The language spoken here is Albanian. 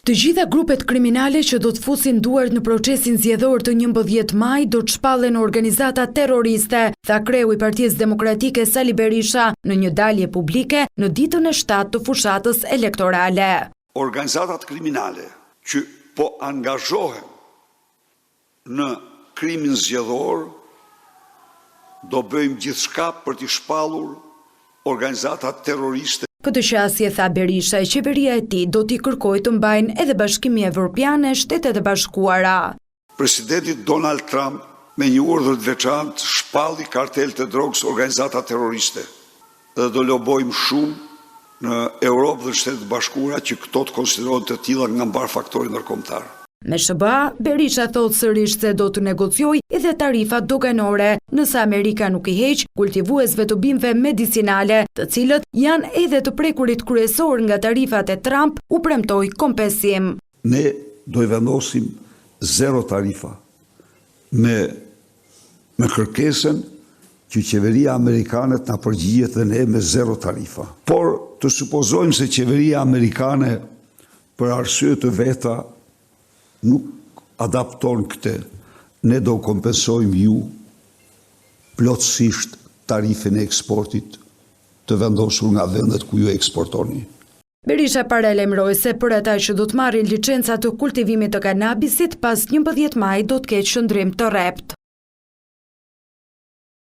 Të gjitha grupet kriminale që do të fusin duart në procesin zgjedhor të 11 maj do të shpallen organizata terroriste, tha kreu i Partisë Demokratike Sali Berisha në një dalje publike në ditën e 7 të fushatës elektorale. Organizatat kriminale që po angazhohen në krimin zgjedhor do bëjmë gjithçka për t'i shpallur organizatat terroriste. Këtë qasje, tha Berisha, e qeveria e tij do t'i kërkojë të mbajnë edhe Bashkimi Evropian e Shtetet e Bashkuara. Presidenti Donald Trump me një urdhër të veçantë shpalli kartelet e drogës, organizata terroriste. Dhe do lobojmë shumë në Europë dhe Shtetet e Bashkuara që këto të konsiderohen të tilla nga mbar faktori ndërkombëtar. Me SBA, Berisha thotë sërish se do të negociojë edhe tarifa doganore, nëse Amerika nuk i heq kultivuesve të bimëve medicinale, të cilët janë edhe të prekurit kryesor nga tarifat e Trump, u premtoi kompensim. Ne do i vendosim zero tarifa me kërkesën që qeveria amerikane të na përgjigjet dhe ne me zero tarifa. Por të supozojmë se qeveria amerikane për arsye të veta nuk adapton këtë, ne do kompensojmë ju plotësisht tarifën e eksportit të vendosur nga vendet ku ju eksportoni. Berisha paralajmëroi se për ata që do të marrin licenca të kultivimit të kanabisit pas 11 maj do të ketë qëndrim të rrept.